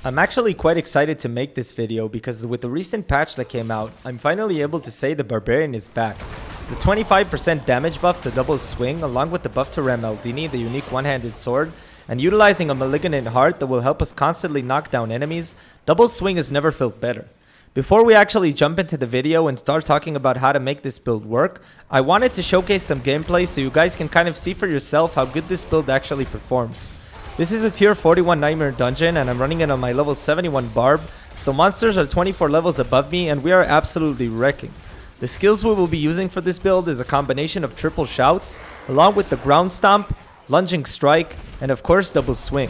I'm actually quite excited to make this video because with the recent patch that came out, I'm finally able to say the Barbarian is back. The 25% damage buff to double swing along with the buff to Ramaldini, the unique one-handed sword, and utilizing a malignant heart that will help us constantly knock down enemies, double swing has never felt better. Before we actually jump into the video and start talking about how to make this build work, I wanted to showcase some gameplay so you guys can kind of see for yourself how good this build actually performs. This is a tier 41 Nightmare Dungeon and I'm running it on my level 71 Barb, so monsters are 24 levels above me and we are absolutely wrecking. The skills we will be using for this build is a combination of triple shouts, along with the ground stomp, lunging strike, and of course double swing.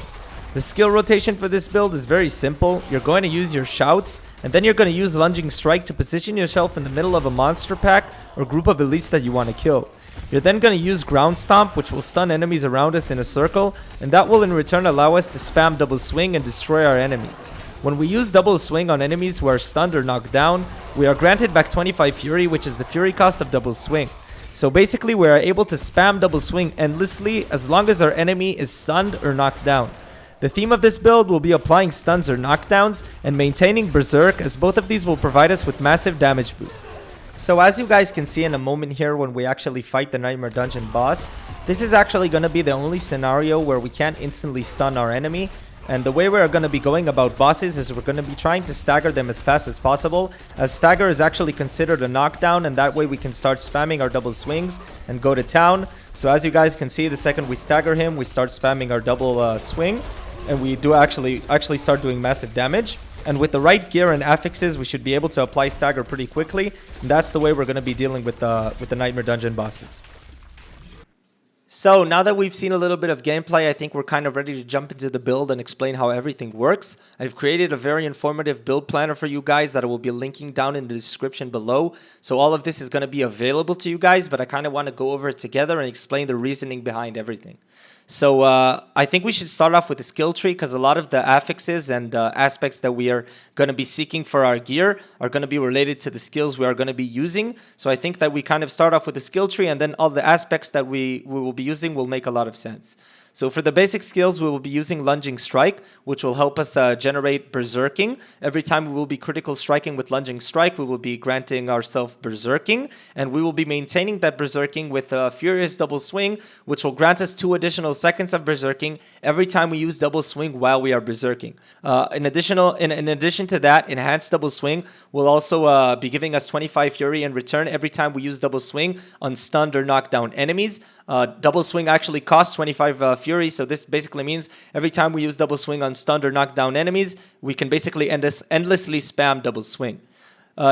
The skill rotation for this build is very simple. You're going to use your shouts, and then you're going to use lunging strike to position yourself in the middle of a monster pack or group of elites that you want to kill. You're then going to use ground stomp, which will stun enemies around us in a circle, and that will in return allow us to spam double swing and destroy our enemies. When we use double swing on enemies who are stunned or knocked down, we are granted back 25 fury, which is the fury cost of double swing. So basically we are able to spam double swing endlessly as long as our enemy is stunned or knocked down. The theme of this build will be applying stuns or knockdowns and maintaining berserk, as both of these will provide us with massive damage boosts. So as you guys can see in a moment here when we actually fight the Nightmare Dungeon boss, this is actually going to be the only scenario where we can't instantly stun our enemy. And the way we're going to be going about bosses is we're going to be trying to stagger them as fast as possible, as stagger is actually considered a knockdown, and that way we can start spamming our double swings and go to town. So as you guys can see, the second we stagger him, we start spamming our double swing, and we do actually start doing massive damage. And with the right gear and affixes, we should be able to apply stagger pretty quickly. And that's the way we're going to be dealing with the Nightmare Dungeon bosses. So now that we've seen a little bit of gameplay, I think we're kind of ready to jump into the build and explain how everything works. I've created a very informative build planner for you guys that I will be linking down in the description below. So all of this is going to be available to you guys, but I kind of want to go over it together and explain the reasoning behind everything. So I think we should start off with the skill tree, because a lot of the affixes and aspects that we are going to be seeking for our gear are going to be related to the skills we are going to be using. So I think that we kind of start off with the skill tree, and then all the aspects that we will be using will make a lot of sense. So for the basic skills, we will be using lunging strike, which will help us generate berserking. Every time we will be critical striking with lunging strike, we will be granting ourselves berserking, and we will be maintaining that berserking with furious double swing, which will grant us 2 additional seconds of berserking every time we use double swing while we are berserking. In addition to that, enhanced double swing will also be giving us 25 fury in return every time we use double swing on stunned or knocked down enemies. Double swing actually costs 25 fury, so this basically means every time we use double swing on stunned or knocked down enemies, we can basically endlessly spam double swing.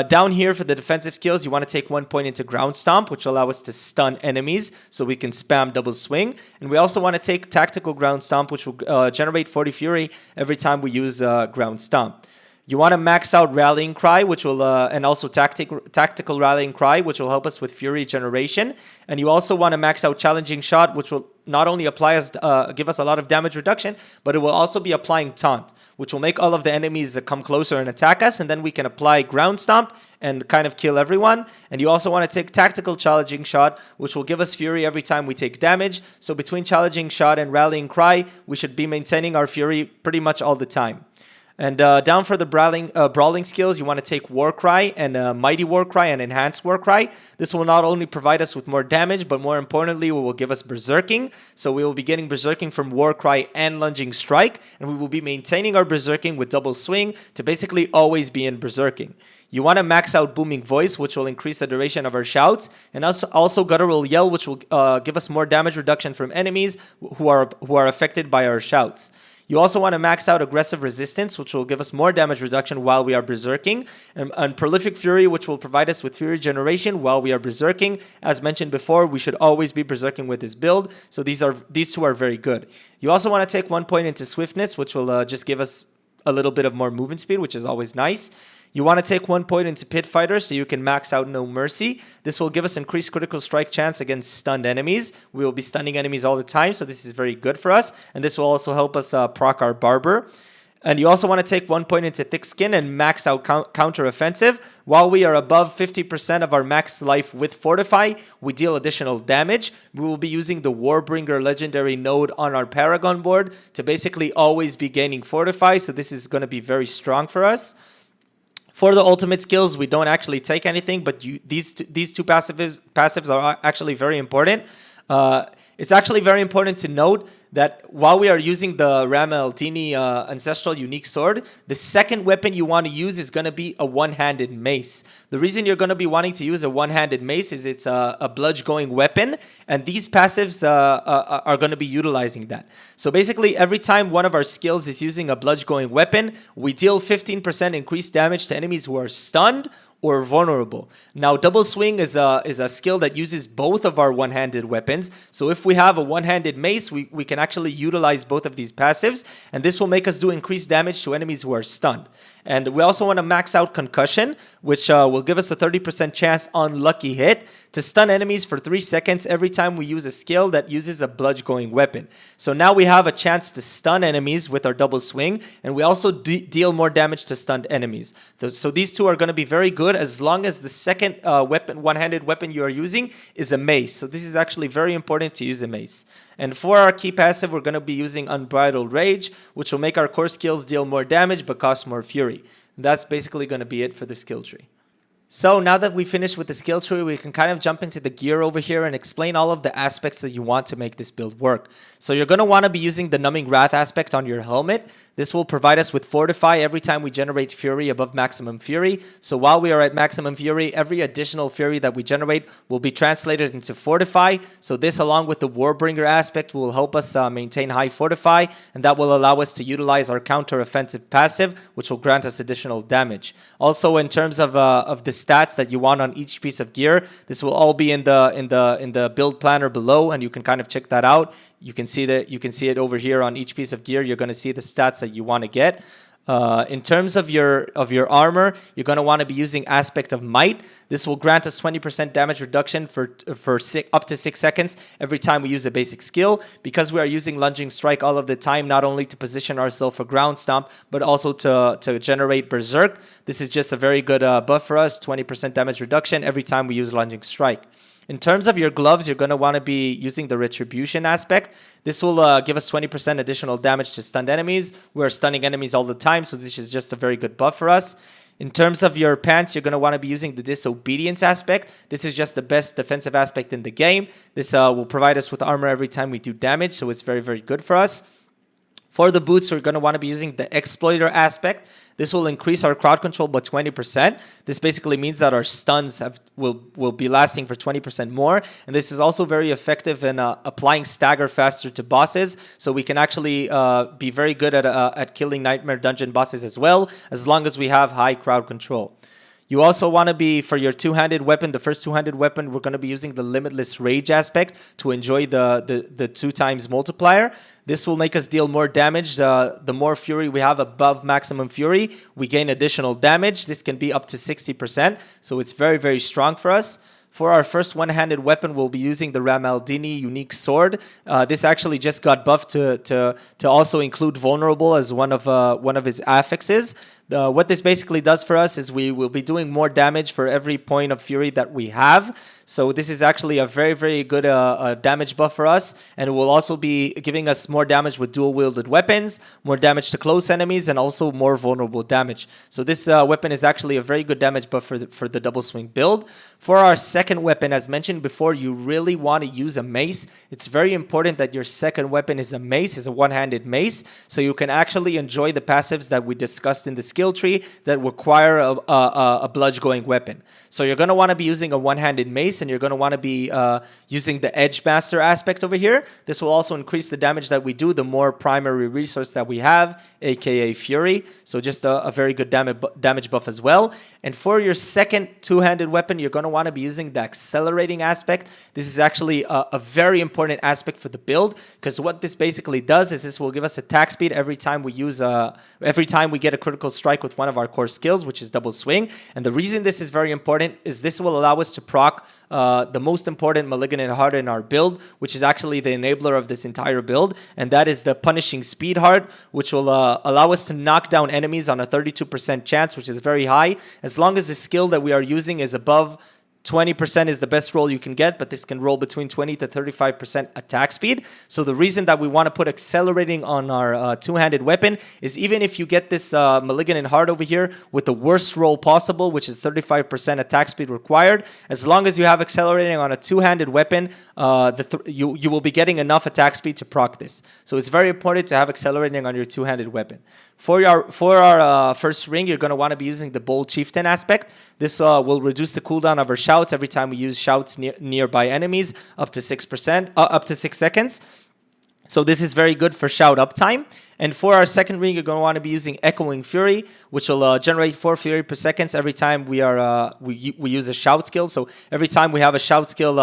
Down here for the defensive skills, you want to take 1 point into ground stomp, which will allow us to stun enemies so we can spam double swing. And we also want to take tactical ground stomp, which will generate 40 fury every time we use ground stomp. You want to max out Rallying Cry, which will and also Tactical Rallying Cry, which will help us with Fury generation. And you also want to max out Challenging Shot, which will not only give us a lot of damage reduction, but it will also be applying Taunt, which will make all of the enemies come closer and attack us, and then we can apply Ground Stomp and kind of kill everyone. And you also want to take Tactical Challenging Shot, which will give us Fury every time we take damage. So between Challenging Shot and Rallying Cry, we should be maintaining our Fury pretty much all the time. And down for the brawling skills, you want to take War Cry and Mighty War Cry and Enhanced War Cry. This will not only provide us with more damage, but more importantly, it will give us Berserking. So we will be getting Berserking from War Cry and Lunging Strike, and we will be maintaining our Berserking with Double Swing to basically always be in Berserking. You want to max out Booming Voice, which will increase the duration of our shouts, and also Guttural Yell, which will give us more damage reduction from enemies who are affected by our shouts. You also want to max out Aggressive Resistance, which will give us more damage reduction while we are berserking, and Prolific Fury, which will provide us with Fury generation while we are berserking. As mentioned before, we should always be berserking with this build, so these two are very good. You also want to take 1 point into Swiftness, which will just give us a little bit of more movement speed, which is always nice. You want to take 1 point into Pit Fighter so you can max out No Mercy. This will give us increased critical strike chance against stunned enemies. We will be stunning enemies all the time, so this is very good for us. And this will also help us proc our Barber. And you also want to take 1 point into Thick Skin and max out counter offensive. While we are above 50% of our max life with Fortify, we deal additional damage. We will be using the Warbringer legendary node on our Paragon board to basically always be gaining Fortify. So this is going to be very strong for us. For the ultimate skills, we don't actually take anything, but these two passives are actually very important. It's actually very important to note that while we are using the Ram Eldini Ancestral Unique Sword, the second weapon you want to use is going to be a one-handed mace. The reason you're going to be wanting to use a one-handed mace is it's a bludge-going weapon, and these passives are going to be utilizing that. So basically, every time one of our skills is using a bludge-going weapon, we deal 15% increased damage to enemies who are stunned or vulnerable. Now, double swing is a skill that uses both of our one-handed weapons. So if we have a one-handed mace, we can actually utilize both of these passives, and this will make us do increased damage to enemies who are stunned. And we also want to max out concussion, which will give us a 30% chance on lucky hit to stun enemies for 3 seconds every time we use a skill that uses a bludge-going weapon. So now we have a chance to stun enemies with our double swing, and we also deal more damage to stunned enemies. So these two are going to be very good as long as the second one-handed weapon you are using is a mace. So this is actually very important to use a mace. And for our key passive, we're going to be using Unbridled Rage, which will make our core skills deal more damage but cost more fury. And that's basically going to be it for the skill tree. So now that we finished with the skill tree, we can kind of jump into the gear over here and explain all of the aspects that you want to make this build work. So you're going to want to be using the Numbing Wrath aspect on your helmet. This will provide us with Fortify every time we generate Fury above maximum Fury. So while we are at maximum Fury, every additional Fury that we generate will be translated into Fortify. So this, along with the Warbringer aspect, will help us maintain high Fortify, and that will allow us to utilize our counter-offensive passive, which will grant us additional damage. Also, in terms of the stats that you want on each piece of gear, this will all be in the build planner below, and you can kind of check that out. You can see it over here on each piece of gear. You're going to see the stats that you want to get. In terms of your armor, you're going to want to be using Aspect of Might. This will grant us 20% damage reduction for up to 6 seconds every time we use a basic skill. Because we are using Lunging Strike all of the time, not only to position ourselves for Ground Stomp, but also to generate Berserk. This is just a very good buff for us, 20% damage reduction every time we use Lunging Strike. In terms of your gloves, you're going to want to be using the Retribution aspect. This will give us 20% additional damage to stunned enemies. We're stunning enemies all the time, so this is just a very good buff for us. In terms of your pants, you're going to want to be using the Disobedience aspect. This is just the best defensive aspect in the game. This will provide us with armor every time we do damage, so it's very, very good for us. For the boots, we're going to want to be using the Exploiter aspect. This will increase our crowd control by 20%. This basically means that our stuns will be lasting for 20% more. And this is also very effective in applying stagger faster to bosses. So we can actually be very good at killing Nightmare Dungeon bosses as well, as long as we have high crowd control. You also want to be, for your two-handed weapon, the first two-handed weapon, we're going to be using the Limitless Rage aspect to enjoy the 2 times multiplier. This will make us deal more damage. The more Fury we have above maximum Fury, we gain additional damage. This can be up to 60%, so it's very, very strong for us. For our first one-handed weapon, we'll be using the Ramaldini Unique Sword. This actually just got buffed to also include Vulnerable as one of its affixes. What this basically does for us is we will be doing more damage for every point of Fury that we have. So this is actually a very, very good damage buff for us. And it will also be giving us more damage with dual-wielded weapons, more damage to close enemies, and also more vulnerable damage. So this weapon is actually a very good damage buff for the double swing build. For our second weapon, as mentioned before, you really want to use a mace. It's very important that your second weapon is a mace, is a one-handed mace, so you can actually enjoy the passives that we discussed in the skill tree that require a bludge-going weapon. So you're going to want to be using a one-handed mace, and you're going to want to be using the Edge Master aspect over here. This will also increase the damage that we do, the more primary resource that we have, aka Fury. So just a very good damage buff as well. And for your second two-handed weapon, you're going to want to be using using the accelerating aspect. This is actually a very important aspect for the build, because what this basically does is this will give us attack speed every time we use every time we get a critical strike with one of our core skills, which is double swing. And the reason this is very important is this will allow us to proc the most important malignant heart in our build, which is actually the enabler of this entire build, and that is the punishing speed heart, which will allow us to knock down enemies on a 32% chance, which is very high. As long as the skill that we are using is above 20% is the best roll you can get, but this can roll between 20 to 35% attack speed. So the reason that we want to put accelerating on our two-handed weapon is even if you get this malignant heart over here with the worst roll possible, which is 35% attack speed required, as long as you have accelerating on a two-handed weapon, you will be getting enough attack speed to proc this. So it's very important to have accelerating on your two-handed weapon. For our first ring, you're going to want to be using the Bold Chieftain aspect. This will reduce the cooldown of our shouts every time we use shouts nearby enemies up to 6%, up to 6 seconds. So this is very good for shout uptime. And for our second ring, you're going to want to be using Echoing Fury, which will generate 4 Fury per second every time we use a shout skill. So every time we have a shout skill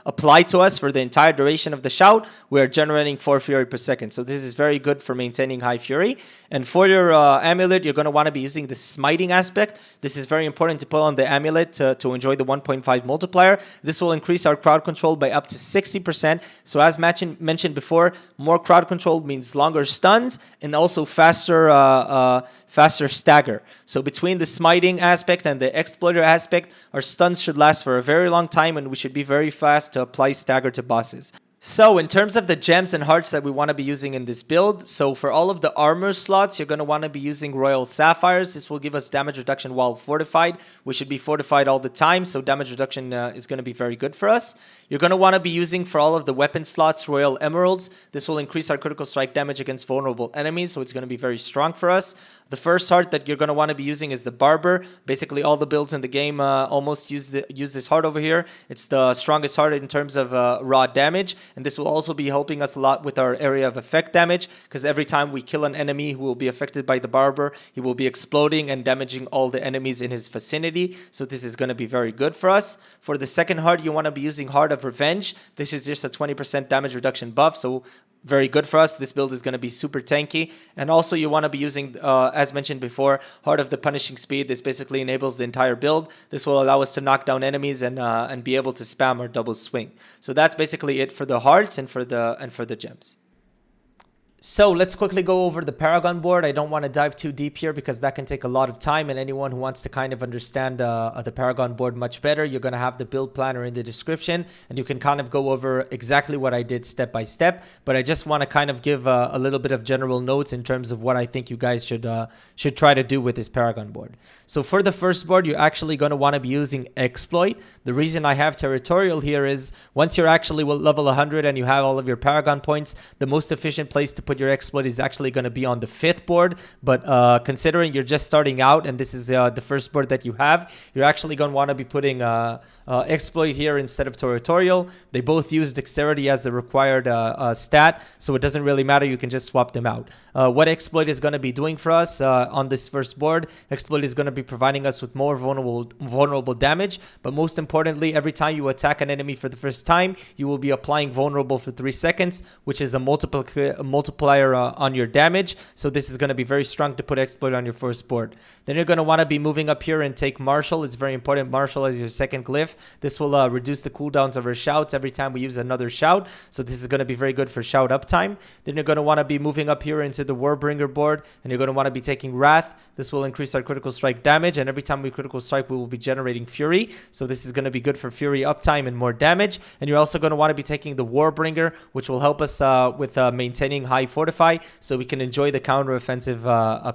applied to us for the entire duration of the shout, we are generating 4 Fury per second. So this is very good for maintaining high Fury. And for your amulet, you're going to want to be using the Smiting aspect. This is very important to put on the amulet to enjoy the 1.5 multiplier. This will increase our crowd control by up to 60%. So as mentioned before, more crowd control means longer stuns and also faster stagger. So between the smiting aspect and the exploiter aspect, our stuns should last for a very long time, and we should be very fast to apply stagger to bosses. So in terms of the gems and hearts that we want to be using in this build, so for all of the armor slots, you're going to want to be using Royal Sapphires. This will give us damage reduction while fortified. We should be fortified all the time, so damage reduction is going to be very good for us. You're going to want to be using for all of the weapon slots Royal Emeralds. This will increase our critical strike damage against vulnerable enemies, so it's going to be very strong for us. The first heart that you're going to want to be using is the Barber. Basically, all the builds in the game almost use this heart over here. It's the strongest heart in terms of raw damage. And this will also be helping us a lot with our area of effect damage, because every time we kill an enemy who will be affected by the Barber, he will be exploding and damaging all the enemies in his vicinity. So this is going to be very good for us. For the second heart, you want to be using Heart of Revenge. This is just a 20% damage reduction buff, so very good for us. This build is going to be super tanky. And also you want to be using, as mentioned before, Heart of the Punishing Speed. This basically enables the entire build. This will allow us to knock down enemies and be able to spam our double swing. So that's basically it for the hearts and for the gems. So let's quickly go over the Paragon board. I don't want to dive too deep here because that can take a lot of time, and anyone who wants to kind of understand the Paragon board much better, you're going to have the build planner in the description, and you can kind of go over exactly what I did step by step. But I just want to kind of give a little bit of general notes in terms of what I think you guys should try to do with this Paragon board. So for the first board, you're actually going to want to be using Exploit. The reason I have Territorial here is once you're actually level 100 and you have all of your Paragon points, the most efficient place to put your exploit is actually going to be on the 5th board. But considering you're just starting out and this is the first board that you have, you're actually going to want to be putting exploit here instead of territorial. They both use dexterity as the required stat, so it doesn't really matter. You can just swap them out. What exploit is going to be doing for us on this first board, exploit is going to be providing us with more vulnerable damage, but most importantly, every time you attack an enemy for the first time, you will be applying vulnerable for 3 seconds, which is a multiplier on your damage. So this is going to be very strong to put exploit on your first board. Then you're going to want to be moving up here and take martial. It's very important. Martial as your second glyph. This will reduce the cooldowns of our shouts every time we use another shout. So this is going to be very good for shout uptime. Then you're going to want to be moving up here into the Warbringer board, and you're going to want to be taking Wrath. This will increase our critical strike damage, and every time we critical strike, we will be generating Fury. So this is going to be good for Fury uptime and more damage. And you're also going to want to be taking the Warbringer, which will help us with maintaining high fortify, so we can enjoy the counter-offensive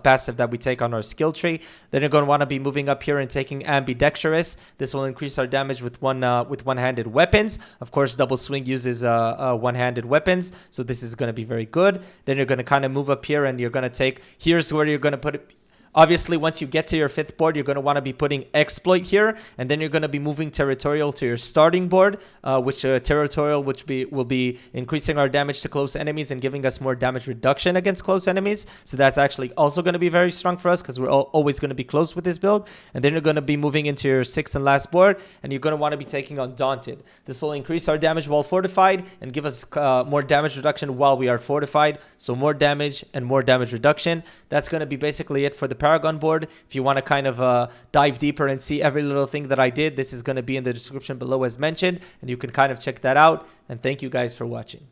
passive that we take on our skill tree. Then you're going to want to be moving up here and taking Ambidextrous. This will increase our damage with one-handed weapons. Of course, Double Swing uses one-handed weapons, so this is going to be very good. Then you're going to kind of move up here, and you're going to take, here's where you're going to put Obviously, once you get to your 5th board, you're going to want to be putting exploit here, and then you're going to be moving territorial to your starting board, which territorial will be increasing our damage to close enemies and giving us more damage reduction against close enemies. So that's actually also going to be very strong for us because we're always going to be close with this build. And then you're going to be moving into your 6th and last board, and you're going to want to be taking on Daunted. This will increase our damage while fortified and give us more damage reduction while we are fortified. So more damage and more damage reduction. That's going to be basically it for the Paragon board. If you want to kind of dive deeper and see every little thing that I did, this is going to be in the description below as mentioned, and you can kind of check that out. And thank you guys for watching.